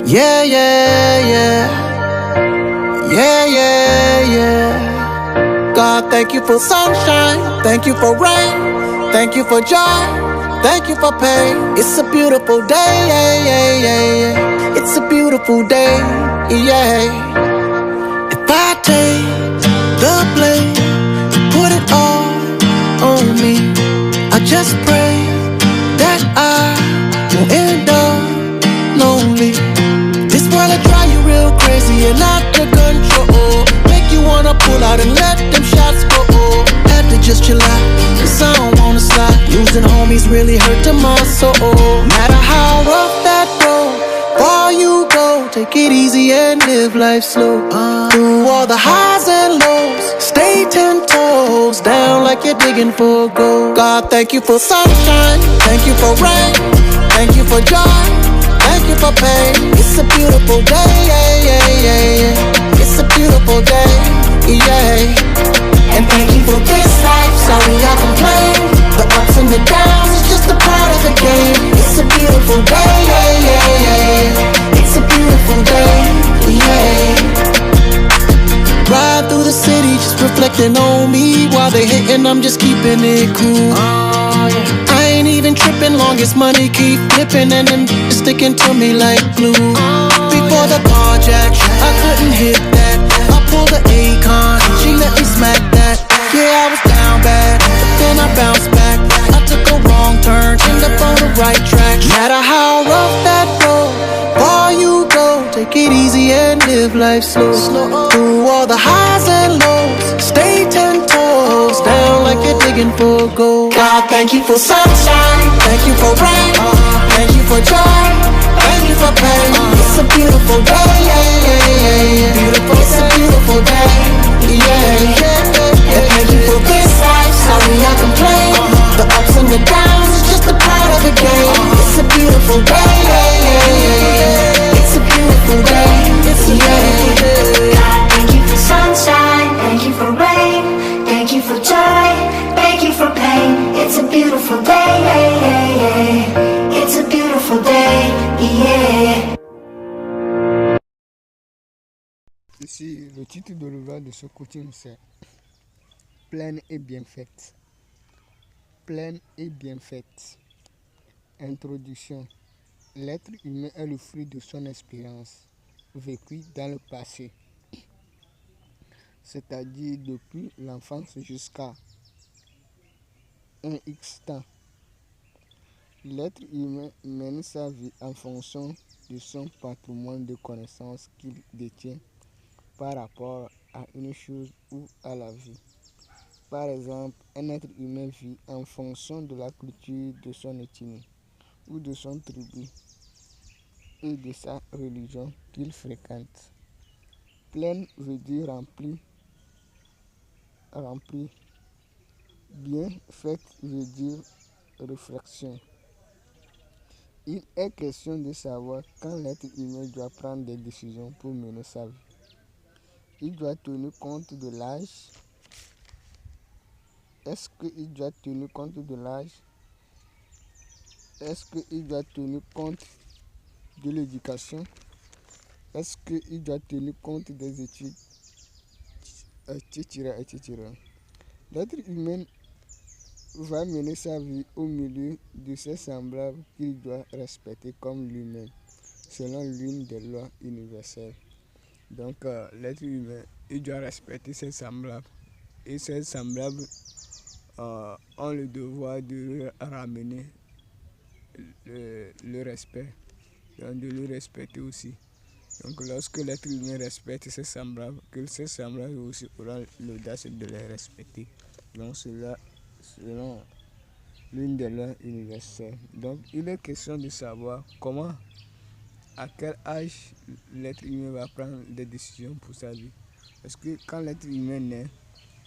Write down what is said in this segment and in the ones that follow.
Yeah, yeah, yeah. Yeah, yeah, yeah. God, thank you for sunshine. Thank you for rain. Thank you for joy. Thank you for pain. It's a beautiful day. Yeah, yeah, yeah, yeah. It's a beautiful day. Yeah. If I take the blame, put it all on me. I just pray that I won't end up lonely. This world will drive you real crazy and out of control. Make you wanna pull out and let them shots go. Had to just chill out, cause I don't wanna slide. Losing homies really hurting my soul. Matter how rough that road, far you go, take it easy and live life slow. Through all the highs and lows, stay 10 toes down like you're digging for gold. God, thank you for sunshine, thank you for rain, thank you for joy, thank you for pain. It's a beautiful day, yeah, yeah, yeah, yeah. It's a beautiful day, yeah. And thank you for this life, sorry I complain. The ups and the downs is just a part of the game. It's a beautiful day, yeah, yeah, yeah. It's a beautiful day, yeah. Ride through the city, just reflecting on me. While they hating, I'm just keeping it cool. I ain't even tripping, long as money keep flipping and them sticking to me like glue. Before the carjack, I couldn't hit that. I pulled the Akon, she let me smack that. Yeah, I was down bad, but then I bounced back. I took a wrong turn, ended up on the right track. No matter how rough that road, far you go, take it easy and live life slow. Through all the highs and lows, stay 10 toes down like you're digging for gold. God, thank you for sunshine, thank you for rain, thank you for joy, thank you for pain. It's a beautiful day, yeah, yeah, yeah, yeah. It's a beautiful day, yeah, yeah. And thank you for this life, sorry I complain. The ups and the downs is just a part of the game. It's a beautiful day, yeah, yeah, yeah, yeah. It's a beautiful day, it's a beautiful day. God, thank you for sunshine, thank you for rain, thank you for joy, thank you for pain. It's a beautiful day, yeah, yeah, yeah. It's a beautiful day, yeah. Ici, le titre de l'ouvrage de ce coaching, c'est Pleine et bien faite. Pleine et bien faite. Introduction. L'être humain est le fruit de son expérience vécue dans le passé, c'est-à-dire depuis l'enfance jusqu'à un X temps. L'être humain mène sa vie en fonction de son patrimoine de connaissances qu'il détient par rapport à une chose ou à la vie. Par exemple, un être humain vit en fonction de la culture de son ethnie ou de son tribu et de sa religion qu'il fréquente. Pleine veut dire rempli. Bien faite veut dire réflexion. Il est question de savoir quand l'être humain doit prendre des décisions pour mener sa vie. Il doit tenir compte de l'âge. Est-ce qu'il doit tenir compte de l'âge? Est-ce qu'il doit tenir compte de l'éducation? Est-ce qu'il doit tenir compte des études? Etc. etc. L'être humain va mener sa vie au milieu de ses semblables qu'il doit respecter comme lui-même, selon l'une des lois universelles. Donc, l'être humain, il doit respecter ses semblables. Et ses semblables ont le devoir de ramener le respect, donc de le respecter aussi. Donc lorsque l'être humain respecte ses semblables, que ses semblables aussi auront l'audace de les respecter. Donc cela, selon l'une des lois universelles. Donc il est question de savoir comment, à quel âge l'être humain va prendre des décisions pour sa vie. Parce que quand l'être humain naît,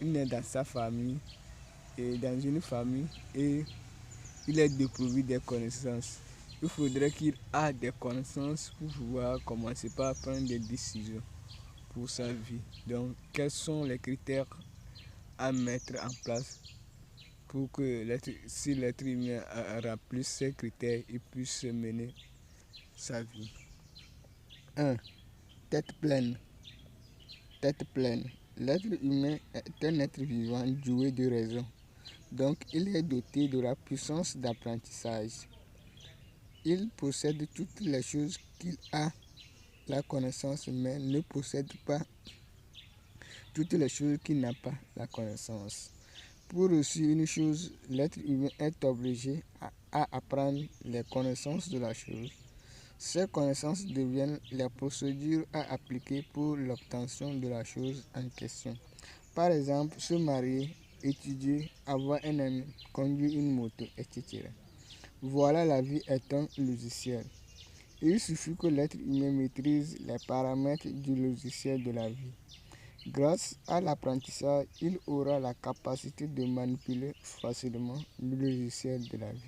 il naît dans sa famille, et dans une famille, et il est dépourvu des connaissances. Il faudrait qu'il ait des connaissances pour pouvoir commencer par prendre des décisions pour sa vie. Donc, quels sont les critères à mettre en place pour que si l'être humain remplit ces critères, il puisse mener sa vie. 1. Tête pleine. Tête pleine. L'être humain est un être vivant doué de raison. Donc, il est doté de la puissance d'apprentissage. Il possède toutes les choses qu'il a la connaissance, mais ne possède pas toutes les choses qu'il n'a pas la connaissance. Pour réussir une chose, l'être humain est obligé à apprendre les connaissances de la chose. Ces connaissances deviennent les procédures à appliquer pour l'obtention de la chose en question. Par exemple, se marier, étudier, avoir un ami, conduire une moto, etc. Voilà, la vie est un logiciel. Il suffit que l'être humain maîtrise les paramètres du logiciel de la vie. Grâce à l'apprentissage, il aura la capacité de manipuler facilement le logiciel de la vie.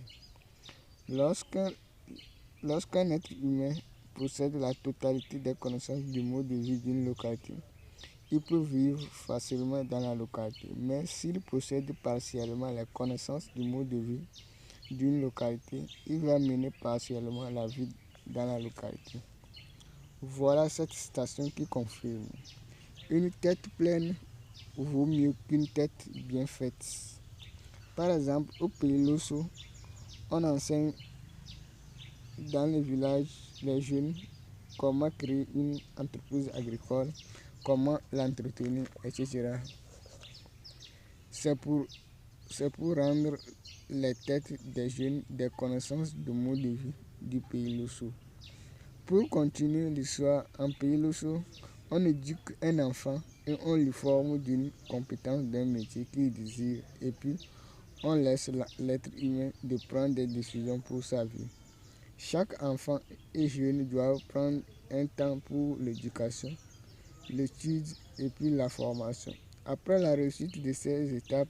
Lorsqu'un être humain possède la totalité des connaissances du mode de vie d'une localité, il peut vivre facilement dans la localité. Mais s'il possède partiellement les connaissances du mode de vie d'une localité, il va mener partiellement la vie dans la localité. Voilà cette citation qui confirme. Une tête pleine vaut mieux qu'une tête bien faite. Par exemple, au pays Losso, on enseigne dans les villages les jeunes comment créer une entreprise agricole, comment l'entretenir, etc. C'est pour rendre les têtes des jeunes des connaissances du mode de vie du pays Losso. Pour continuer l'histoire, en pays Losso, on éduque un enfant et on lui forme d'une compétence d'un métier qu'il désire, et puis on laisse l'être humain de prendre des décisions pour sa vie. Chaque enfant et jeune doit prendre un temps pour l'éducation, l'étude et puis la formation. Après la réussite de ces étapes,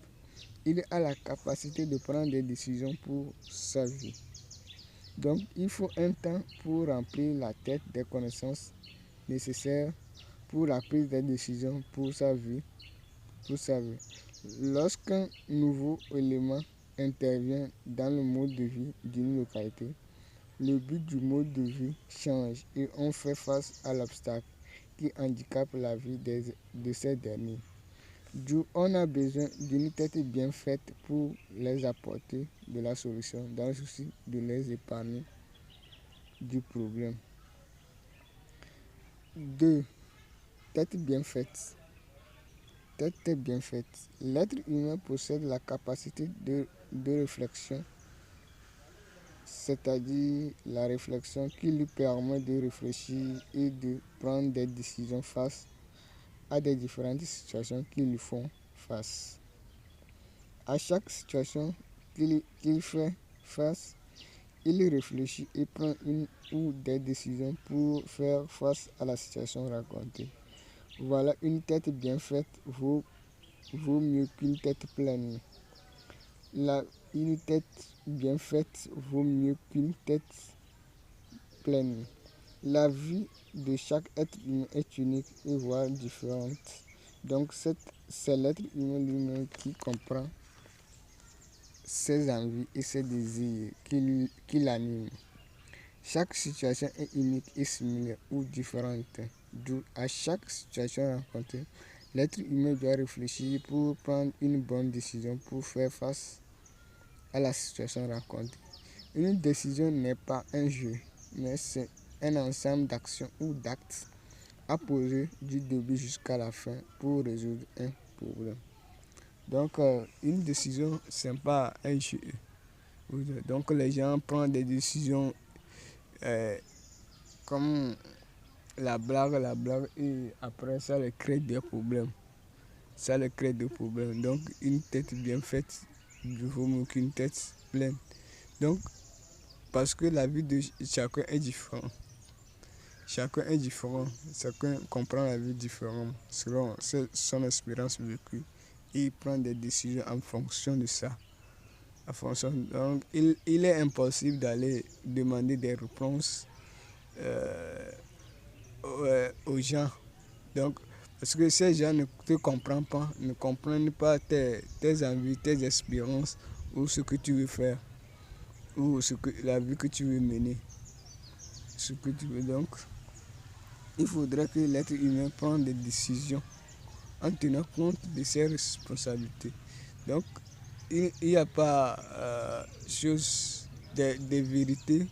il a la capacité de prendre des décisions pour sa vie. Donc, il faut un temps pour remplir la tête des connaissances nécessaires pour la prise de décisions pour sa vie. Lorsqu'un nouveau élément intervient dans le mode de vie d'une localité, le but du mode de vie change et on fait face à l'obstacle qui handicape la vie de ces derniers. D'où on a besoin d'une tête bien faite pour les apporter de la solution dans le souci de les épargner du problème. 2. Tête bien faite. Tête bien faite. L'être humain possède la capacité de réflexion, c'est-à-dire la réflexion qui lui permet de réfléchir et de prendre des décisions face à des différentes situations qui lui font face. À chaque situation qu'il fait face, il réfléchit et prend une ou des décisions pour faire face à la situation racontée. Voilà, une tête bien faite vaut mieux qu'une tête pleine. Une tête bien faite vaut mieux qu'une tête pleine. La vie de chaque être humain est unique et voire différente. Donc c'est l'être humain lui-même qui comprend ses envies et ses désirs qui l'animent. Chaque situation est unique et similaire ou différente. D'où à chaque situation rencontrée, l'être humain doit réfléchir pour prendre une bonne décision pour faire face à la situation rencontrée. Une décision n'est pas un jeu, mais c'est un ensemble d'actions ou d'actes à poser du début jusqu'à la fin pour résoudre un problème. Donc, une décision, ce n'est pas un jeu. Donc, les gens prennent des décisions comme la blague, et après ça les crée des problèmes. Donc, une tête bien faite vaut mieux qu'une tête pleine. Donc, parce que la vie de chacun est différente. Chacun comprend la vie différemment selon son expérience vécue. Et il prend des décisions en fonction de ça. Donc, il est impossible d'aller demander des réponses aux gens. Donc, parce que ces gens ne te comprennent pas, ne comprennent pas tes envies, tes espérances, ou ce que tu veux faire, ou la vie que tu veux mener. Ce que tu veux donc. il faudrait que l'être humain prenne des décisions en tenant compte de ses responsabilités. Donc, il n'y a pas chose de vérité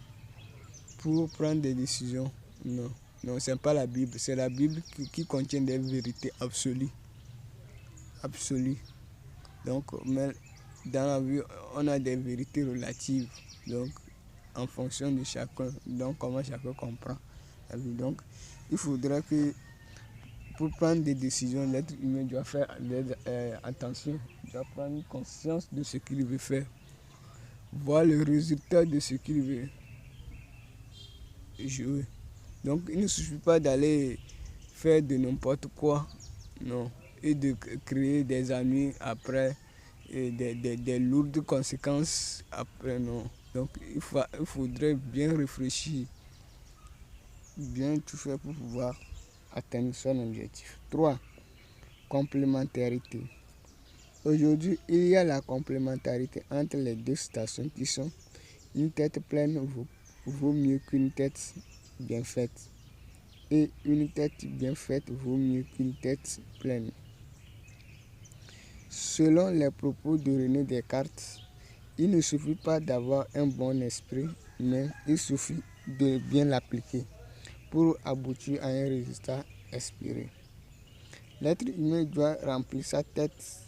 pour prendre des décisions. Non, non, c'est pas la Bible. C'est la Bible qui contient des vérités absolues. Absolues. Donc, mais dans la vie, on a des vérités relatives. Donc, en fonction de chacun, donc comment chacun comprend la vie. Donc, il faudrait que pour prendre des décisions, l'être humain doit faire attention, doit prendre conscience de ce qu'il veut faire, voir le résultat de ce qu'il veut jouer. Donc, il ne suffit pas d'aller faire de n'importe quoi, non, et de créer des amis après, et des lourdes conséquences après, non. Donc, il faudrait bien réfléchir, bien tout faire pour pouvoir atteindre son objectif. 3. Complémentarité. Aujourd'hui, il y a la complémentarité entre les deux citations qui sont: une tête pleine vaut mieux qu'une tête bien faite, et une tête bien faite vaut mieux qu'une tête pleine. Selon les propos de René Descartes, il ne suffit pas d'avoir un bon esprit, mais il suffit de bien l'appliquer pour aboutir à un résultat espéré. L'être humain doit remplir sa tête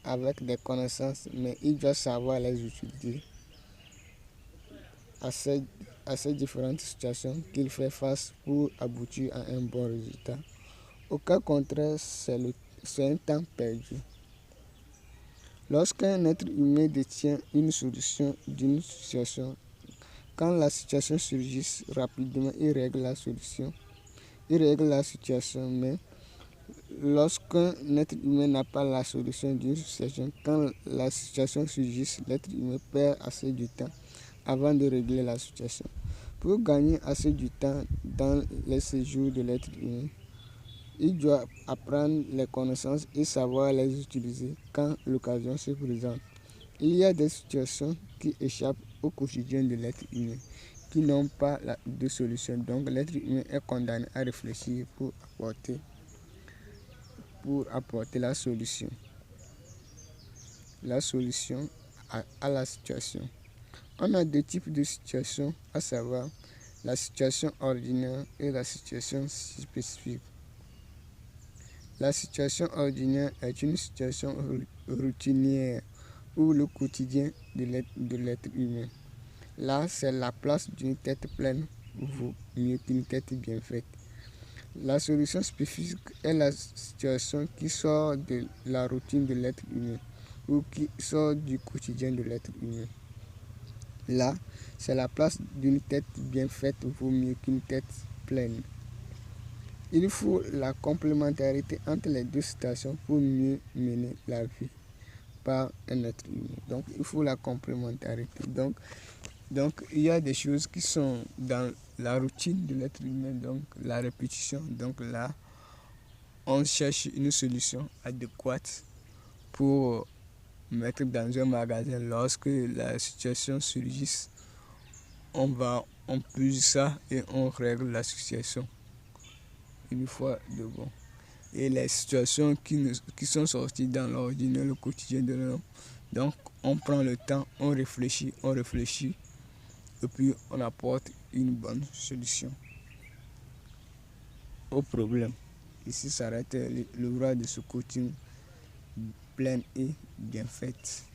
avec des connaissances, mais il doit savoir les utiliser à ces différentes situations qu'il fait face pour aboutir à un bon résultat. Au cas contraire, c'est un temps perdu. Lorsqu'un être humain détient une solution d'une situation, quand la situation surgit rapidement, il règle la situation, mais lorsqu'un être humain n'a pas la solution d'une situation, quand la situation surgit, l'être humain perd assez de temps avant de régler la situation. Pour gagner assez de temps dans les séjours de l'être humain, il doit apprendre les connaissances et savoir les utiliser quand l'occasion se présente. Il y a des situations qui échappent au quotidien de l'être humain, qui n'ont pas de solution. Donc l'être humain est condamné à réfléchir pour apporter la solution à la situation. On a deux types de situations, à savoir la situation ordinaire et la situation spécifique. La situation ordinaire est une situation routinière ou le quotidien de l'être humain. Là, c'est la place d'une tête pleine vaut mieux qu'une tête bien faite. La solution spécifique est la situation qui sort de la routine de l'être humain ou qui sort du quotidien de l'être humain. Là, c'est la place d'une tête bien faite vaut mieux qu'une tête pleine. Il faut la complémentarité entre les deux situations pour mieux mener la vie par un être humain. Donc, il faut la complémentarité. Donc, il y a des choses qui sont dans la routine de l'être humain, donc la répétition. Donc là, on cherche une solution adéquate pour mettre dans un magasin. Lorsque la situation surgit, on puse ça et on règle la situation une fois de bon. Et les situations qui sont sorties dans l'ordinaire, le quotidien de l'homme, donc on prend le temps, on réfléchit, et puis on apporte une bonne solution au problème. Ici s'arrête l'ouvrage de ce coaching plein et bien fait.